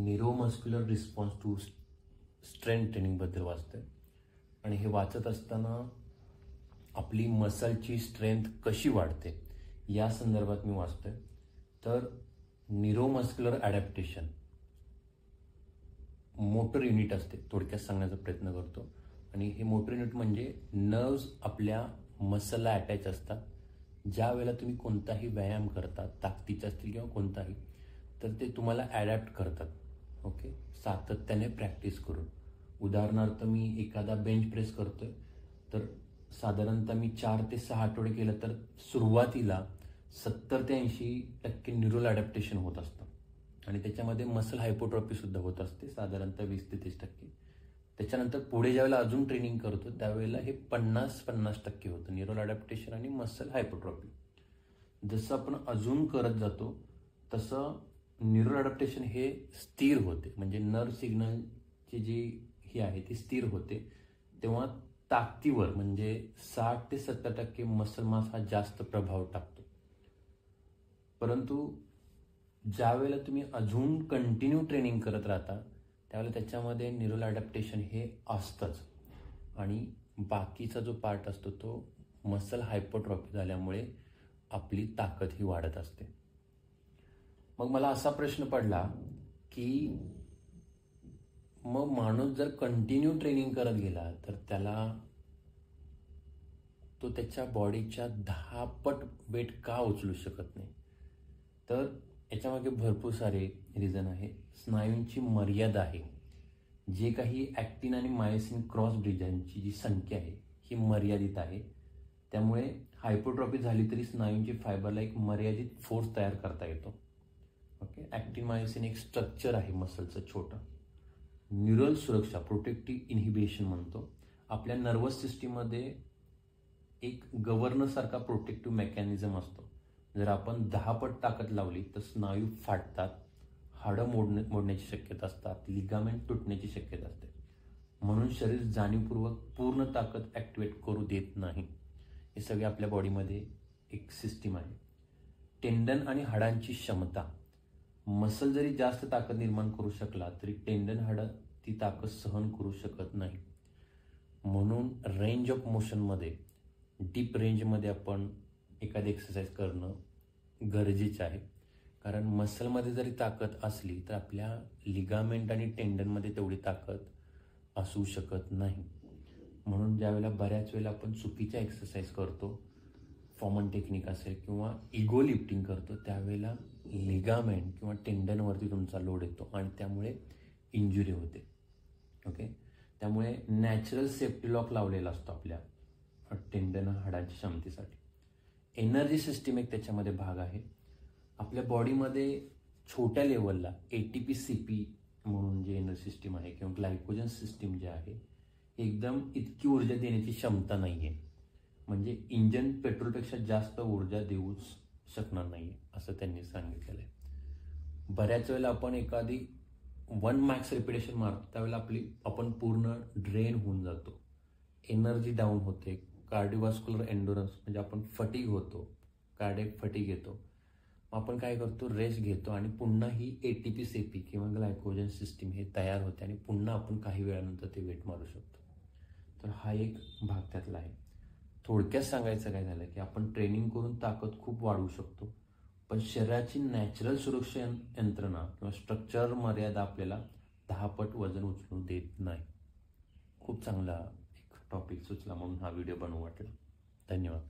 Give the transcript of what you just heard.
Neuromuscular response to strength ट्रेनिंगबद्दल वाचतोय आणि हे वाचत असताना आपली मसलची स्ट्रेंथ कशी वाढते या संदर्भात मी वाचतोय. तर न्यूरोमस्क्युलर ॲडॅप्टेशन मोटर युनिट असते, थोडक्यात सांगण्याचा प्रयत्न करतो. आणि हे मोटर युनिट म्हणजे नर्व्स आपल्या मसलला अटॅच असतात. ज्या वेळेला तुम्ही कोणताही व्यायाम करता, ताकदीचे असतील किंवा कोणताही, तर ते तुम्हाला ॲडॅप्ट करतात. ओके, सातत्याने प्रॅक्टिस करून. उदाहरणार्थ मी एखादा बेंच प्रेस करतोय, तर साधारणतः मी 4 ते 6 आठवडे केलं तर सुरुवातीला 70 ते 80% न्यूरल ॲडॅप्टेशन होत असतं आणि त्याच्यामध्ये मसल हायपोट्रॉफी सुद्धा होत असते, साधारणतः 20 ते 30%. त्याच्यानंतर पुढे ज्यावेळेला अजून ट्रेनिंग करतो त्यावेळेला हे 50% होतं, न्यूरल ॲडॅप्टेशन आणि मसल हायपोट्रॉफी. जसं आपण अजून करत जातो तसं न्यूरल ॲडॅप्टेशन हे स्थिर होते, म्हणजे नर्व सिग्नलची जी ही आहे ती स्थिर होते. तेव्हा ताकदीवर म्हणजे 60 ते 70% मसल मास हा जास्त प्रभाव टाकतो. परंतु ज्या वेळेला तुम्ही अजून कंटिन्यू ट्रेनिंग करत राहता त्यावेळेला त्याच्यामध्ये न्यूरल ॲडॅप्टेशन हे असतंच आणि बाकीचा जो पार्ट असतो तो मसल हायपोट्रॉफी झाल्यामुळे आपली ताकद ही वाढत असते. मग मला असा प्रश्न पडला की मग माणूस जर कंटिन्यू ट्रेनिंग करत गेला तर तो त्याच्या बॉडीच्या 10 पट वेट का उचलू शकत नाही? तर याच्यामागे भरपूर सारे रिझन आहे. स्नायूंची मर्यादा आहे. जे काही ॲक्टिन आणि मायोसिन क्रॉस ब्रिजांची जी संख्या आहे ही मर्यादित आहे. त्यामुळे हायपोट्रॉफी झाली तरी स्नायूंची फायबरला एक मर्यादित फोर्स तयार करता येतो. ओके, ॲक्टिन मायोसिन एक स्ट्रक्चर आहे मसलचं छोटं. न्यूरल सुरक्षा, प्रोटेक्टिव्ह इन्हिबिशन म्हणतो. आपल्या नर्वस सिस्टीममध्ये एक गव्हर्नरसारखा प्रोटेक्टिव्ह मेकॅनिझम असतो. जर आपण 10 पट ताकद लावली तर स्नायू फाटतात, हाडं मोडण्याची शक्यता असतात, लिगामेंट तुटण्याची शक्यता असते. म्हणून शरीर जाणीवपूर्वक पूर्ण ताकद ॲक्टिवेट करू देत नाही. हे सगळे आपल्या बॉडीमध्ये एक सिस्टीम आहे. टेंडन आणि हाडांची क्षमता. मसल जरी जास्त ताकद निर्माण करू शकला तरी टेंडन हाडं ती ताकद सहन करू शकत नाही. म्हणून रेंज ऑफ मोशनमध्ये, डीप रेंजमध्ये आपण एखादी एक्सरसाइज करणं गरजेचं आहे. कारण मसलमध्ये जरी ताकद असली तर आपल्या लिगामेंट आणि टेंडनमध्ये तेवढी ताकद असू शकत नाही. म्हणून ज्यावेळेला बऱ्याच वेळेला आपण चुकीच्या एक्सरसाइज करतो, फॉर्मन टेक्निक असेल किंवा इगो लिफ्टिंग करतो, त्यावेळेला लिगामेंट किंवा टेंडनवरती तुमचा लोड येतो आणि त्यामुळे इंजुरी होते. ओके, त्यामुळे नॅचरल सेफ्टी लॉक लावलेला असतो आपल्या टेंडन हाडांच्या क्षमतेसाठी. एनर्जी सिस्टीम एक त्याच्यामध्ये भाग आहे. आपल्या बॉडीमध्ये छोट्या लेवलला ATP CP म्हणून जे एनर्जी सिस्टीम आहे किंवा ग्लायकोजन सिस्टीम जे आहे एकदम इतकी ऊर्जा देण्याची क्षमता नाही आहे. म्हणजे इंजन पेट्रोलपेक्षा जास्त ऊर्जा देऊ शकणार नाही असं त्यांनी सांगितलेलं आहे. बऱ्याच वेळेला आपण एखादी 1 मॅक्स रिपिटेशन मारतो त्यावेळेला आपण पूर्ण ड्रेन होऊन जातो, एनर्जी डाऊन होते. कार्डिओव्हास्क्युलर एंडोरन्स म्हणजे आपण फटीग होतो, कार्डियक फटीग येतो. आपण काय करतो, रेस्ट घेतो आणि पुन्हा ही ATP CP किंवा ग्लायकोजन सिस्टीम हे तयार होते आणि पुन्हा आपण काही वेळानंतर ते वेट मारू शकतो. तर हा एक भाग त्यातला आहे. थोडक्यात सांगायचं काय झालं की आपण ट्रेनिंग करून ताकद खूप वाढवू शकतो, पण शरीराची नॅचरल सुरक्षा यंत्रणा किंवा स्ट्रक्चर मर्यादा आपल्याला 10 पट वजन उचलू देत नाही. खूप चांगला एक टॉपिक सुचला म्हणून हा व्हिडिओ बनवू वाटला. धन्यवाद.